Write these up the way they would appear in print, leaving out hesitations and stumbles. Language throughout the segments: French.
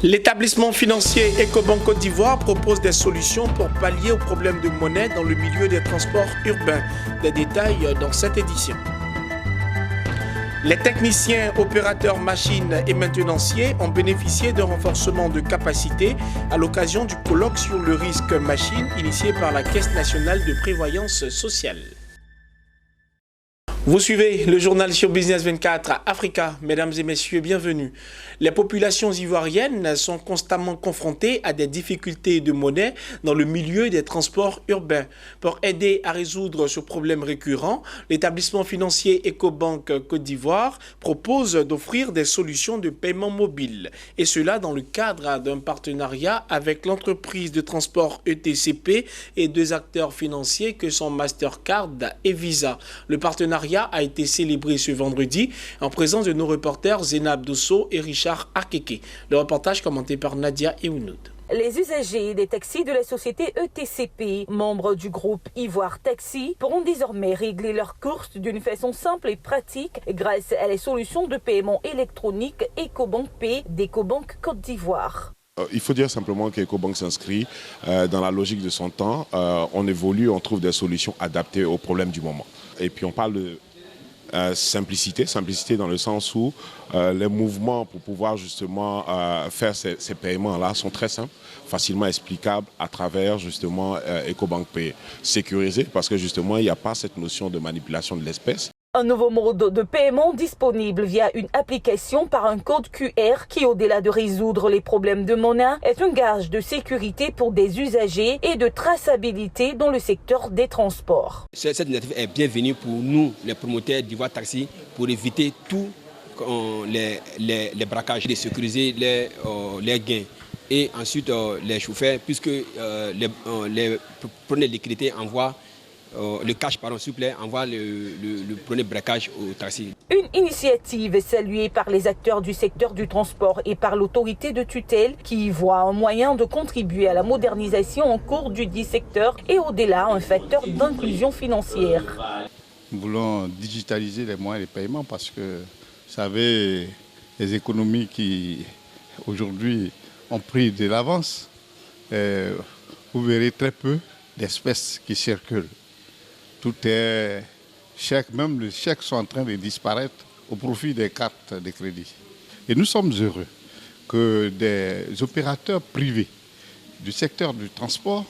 L'établissement financier Ecobank Côte d'Ivoire propose des solutions pour pallier aux problèmes de monnaie dans le milieu des transports urbains. Des détails dans cette édition. Les techniciens, opérateurs machines et maintenanciers ont bénéficié d'un renforcement de capacité à l'occasion du colloque sur le risque machine initié par la Caisse nationale de prévoyance sociale. Vous suivez le journal sur Business 24 Africa. Mesdames et messieurs, bienvenue. Les populations ivoiriennes sont constamment confrontées à des difficultés de monnaie dans le milieu des transports urbains. Pour aider à résoudre ce problème récurrent, l'établissement financier Ecobank Côte d'Ivoire propose d'offrir des solutions de paiement mobile. Et cela dans le cadre d'un partenariat avec l'entreprise de transport ETCP et deux acteurs financiers que sont Mastercard et Visa. Le partenariat a été célébré ce vendredi en présence de nos reporters Zénab Dosso et Richard Arkeke. Le reportage commenté par Nadia Eounoud. Les usagers des taxis de la société ETCP, membres du groupe Ivoire Taxi, pourront désormais régler leurs courses d'une façon simple et pratique grâce à les solutions de paiement électronique Ecobank Pay d'Ecobank Côte d'Ivoire. Il faut dire simplement qu'Ecobank s'inscrit dans la logique de son temps. On évolue, on trouve des solutions adaptées aux problèmes du moment. Et puis on parle de simplicité dans le sens où les mouvements pour pouvoir justement faire ces paiements-là sont très simples, facilement explicables à travers justement Ecobank Pay sécurisé parce que justement il n'y a pas cette notion de manipulation de l'espèce. Un nouveau mode de paiement disponible via une application par un code QR qui, au-delà de résoudre les problèmes de monnaie, est un gage de sécurité pour des usagers et de traçabilité dans le secteur des transports. Cette initiative est bienvenue pour nous, les promoteurs d'Ivoire Taxi, pour éviter tous les braquages, de sécuriser les gains. Et ensuite, les chauffeurs, puisque les preneurs de liquidité envoient le cash, s'il vous plaît, envoie le premier braquage au taxi. Une initiative saluée par les acteurs du secteur du transport et par l'autorité de tutelle qui y voit un moyen de contribuer à la modernisation en cours du dit secteur et au-delà un facteur d'inclusion financière. Nous voulons digitaliser les moyens de paiement parce que, vous savez, les économies qui aujourd'hui ont pris de l'avance, vous verrez très peu d'espèces qui circulent. Tout est chèque, même les chèques sont en train de disparaître au profit des cartes de crédit. Et nous sommes heureux que des opérateurs privés du secteur du transport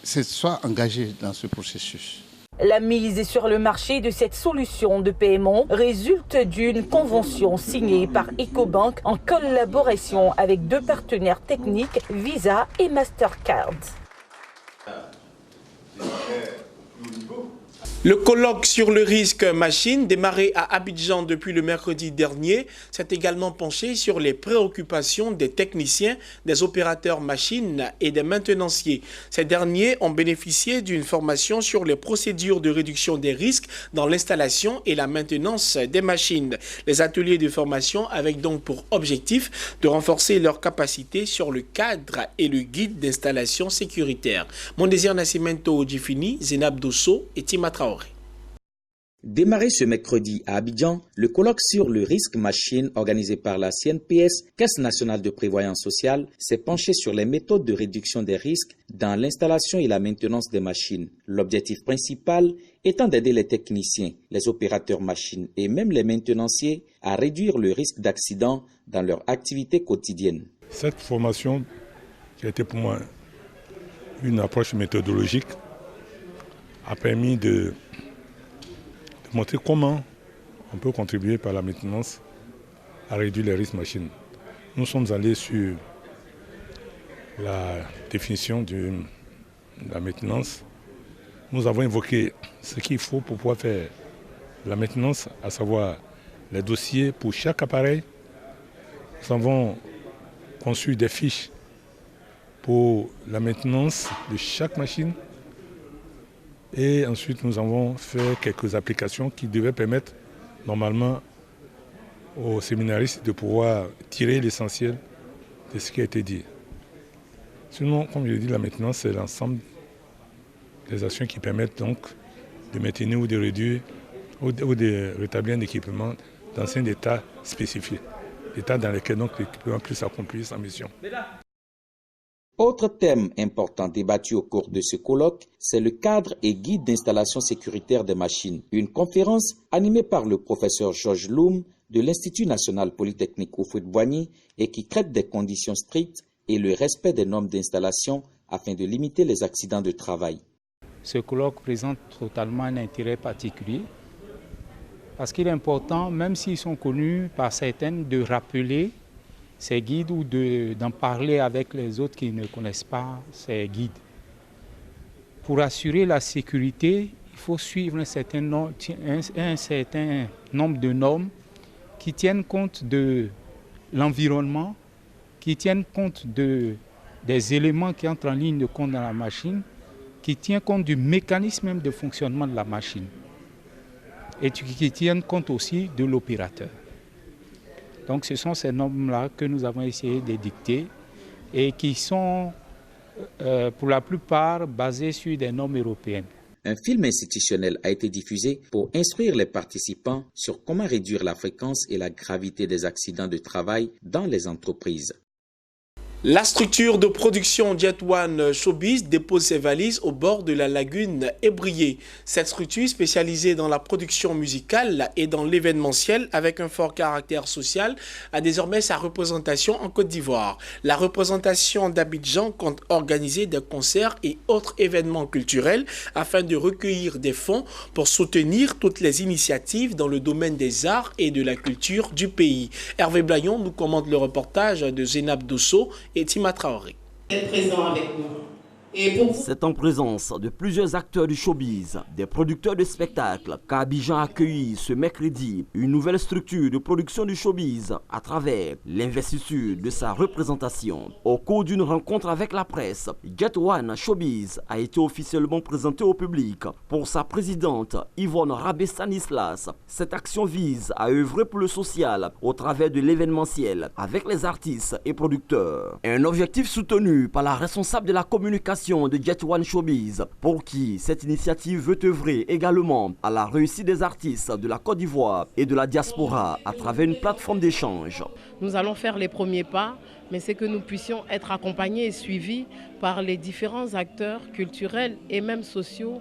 soient engagés dans ce processus. La mise sur le marché de cette solution de paiement résulte d'une convention signée par Ecobank en collaboration avec deux partenaires techniques, Visa et Mastercard. Le colloque sur le risque machine, démarré à Abidjan depuis le mercredi dernier, s'est également penché sur les préoccupations des techniciens, des opérateurs machines et des maintenanciers. Ces derniers ont bénéficié d'une formation sur les procédures de réduction des risques dans l'installation et la maintenance des machines. Les ateliers de formation avaient donc pour objectif de renforcer leurs capacités sur le cadre et le guide d'installation sécuritaire. Mon désir Nascimento Odjifini, Zénab Dosso et Tima Traoré. Démarré ce mercredi à Abidjan, le colloque sur le risque machine organisé par la CNPS, Caisse nationale de prévoyance sociale, s'est penché sur les méthodes de réduction des risques dans l'installation et la maintenance des machines. L'objectif principal étant d'aider les techniciens, les opérateurs machines et même les maintenanciers à réduire le risque d'accident dans leur activité quotidienne. Cette formation qui a été pour moi une approche méthodologique a permis de montrer comment on peut contribuer par la maintenance à réduire les risques machines. Nous sommes allés sur la définition de la maintenance. Nous avons évoqué ce qu'il faut pour pouvoir faire la maintenance, à savoir les dossiers pour chaque appareil. Nous avons conçu des fiches pour la maintenance de chaque machine. Et ensuite, nous avons fait quelques applications qui devaient permettre normalement aux séminaristes de pouvoir tirer l'essentiel de ce qui a été dit. Sinon, comme je l'ai dit, la maintenance, c'est l'ensemble des actions qui permettent donc de maintenir ou de réduire ou de rétablir un équipement dans un état spécifié. l'état dans lequel donc l'équipement puisse accomplir sa mission. Autre thème important débattu au cours de ce colloque, c'est le cadre et guide d'installation sécuritaire des machines. Une conférence animée par le professeur Georges Loum de l'Institut national polytechnique Houphouët-Boigny et qui traite des conditions strictes et le respect des normes d'installation afin de limiter les accidents de travail. Ce colloque présente totalement un intérêt particulier parce qu'il est important, même s'ils sont connus par certaines, de rappeler ces guides ou d'en parler avec les autres qui ne connaissent pas ces guides. Pour assurer la sécurité, il faut suivre un certain nombre de normes qui tiennent compte de l'environnement, qui tiennent compte des éléments qui entrent en ligne de compte dans la machine, qui tiennent compte du mécanisme même de fonctionnement de la machine et qui tiennent compte aussi de l'opérateur. Donc ce sont ces normes-là que nous avons essayé d'édicter et qui sont pour la plupart basées sur des normes européennes. Un film institutionnel a été diffusé pour instruire les participants sur comment réduire la fréquence et la gravité des accidents de travail dans les entreprises. La structure de production Jet One Showbiz dépose ses valises au bord de la lagune Ébrié. Cette structure spécialisée dans la production musicale et dans l'événementiel avec un fort caractère social a désormais sa représentation en Côte d'Ivoire. La représentation d'Abidjan compte organiser des concerts et autres événements culturels afin de recueillir des fonds pour soutenir toutes les initiatives dans le domaine des arts et de la culture du pays. Hervé Blayon nous commente le reportage de Zénab Dosso et Tima Traoré. Présent avec nous. C'est en présence de plusieurs acteurs du showbiz, des producteurs de spectacles, qu'Abidjan a accueilli ce mercredi une nouvelle structure de production du showbiz à travers l'investiture de sa représentation. Au cours d'une rencontre avec la presse, Jet One Showbiz a été officiellement présenté au public pour sa présidente Yvonne Rabé-Stanislas. Cette action vise à œuvrer pour le social au travers de l'événementiel avec les artistes et producteurs. Un objectif soutenu par la responsable de la communication de Jet One Showbiz, pour qui cette initiative veut œuvrer également à la réussite des artistes de la Côte d'Ivoire et de la diaspora à travers une plateforme d'échange. Nous allons faire les premiers pas, mais c'est que nous puissions être accompagnés et suivis par les différents acteurs culturels et même sociaux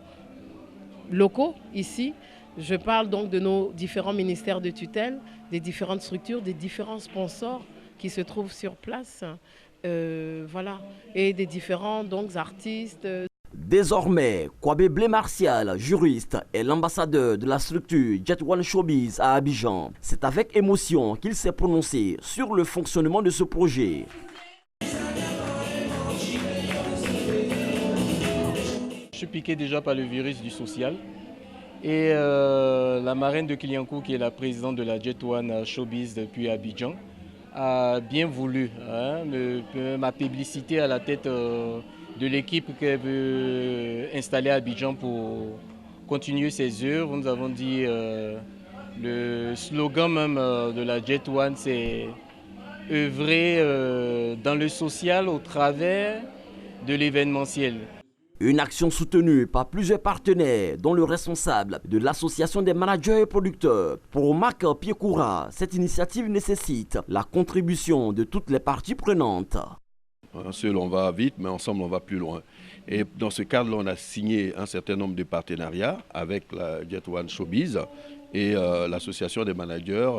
locaux ici. Je parle donc de nos différents ministères de tutelle, des différentes structures, des différents sponsors qui se trouvent sur place. Voilà, et des différents donc, artistes. Désormais, Kwabé Blé Martial, juriste, est l'ambassadeur de la structure Jet One Showbiz à Abidjan. C'est avec émotion qu'il s'est prononcé sur le fonctionnement de ce projet. Je suis piqué déjà par le virus du social. Et la marraine de Kiliankou, qui est la présidente de la Jet One Showbiz depuis Abidjan, a bien voulu ma publicité à la tête de l'équipe qu'elle veut installer à Abidjan pour continuer ses œuvres. Nous avons dit le slogan même de la Jet One, c'est œuvrer dans le social au travers de l'événementiel. Une action soutenue par plusieurs partenaires, dont le responsable de l'association des managers et producteurs. Pour Marc Piekoura, cette initiative nécessite la contribution de toutes les parties prenantes. Seul on va vite, mais ensemble on va plus loin. Et dans ce cadre-là, on a signé un certain nombre de partenariats avec la Jet One Showbiz et l'association des managers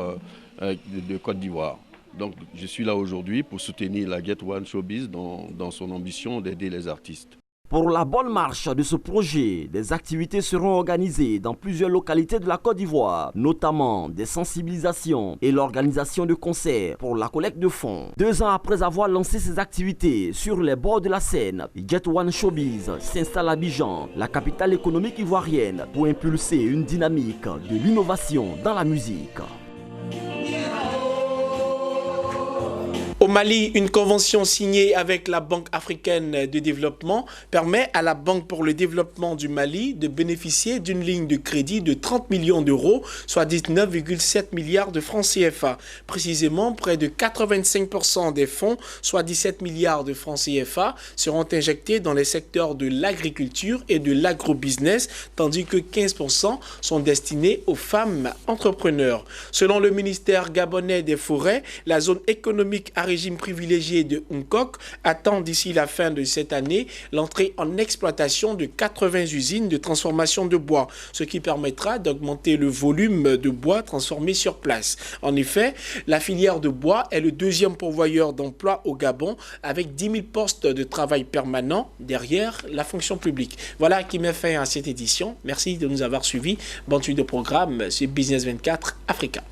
de Côte d'Ivoire. Donc je suis là aujourd'hui pour soutenir la Jet One Showbiz dans son ambition d'aider les artistes. Pour la bonne marche de ce projet, des activités seront organisées dans plusieurs localités de la Côte d'Ivoire, notamment des sensibilisations et l'organisation de concerts pour la collecte de fonds. 2 ans après avoir lancé ces activités sur les bords de la Seine, Jet One Showbiz s'installe à Abidjan, la capitale économique ivoirienne, pour impulser une dynamique de l'innovation dans la musique. Au Au Mali, une convention signée avec la Banque africaine de développement permet à la Banque pour le développement du Mali de bénéficier d'une ligne de crédit de 30 millions d'euros, soit 19,7 milliards de francs CFA. Précisément, près de 85% des fonds, soit 17 milliards de francs CFA, seront injectés dans les secteurs de l'agriculture et de l'agrobusiness, tandis que 15% sont destinés aux femmes entrepreneurs. Selon le ministère gabonais des Forêts, la zone économique à régime privilégié de Nkok attend d'ici la fin de cette année l'entrée en exploitation de 80 usines de transformation de bois, ce qui permettra d'augmenter le volume de bois transformé sur place. En effet, la filière de bois est le deuxième pourvoyeur d'emplois au Gabon avec 10 000 postes de travail permanents derrière la fonction publique. Voilà qui met fin à cette édition. Merci de nous avoir suivis. Bonne suite de programme sur Business 24 Africa.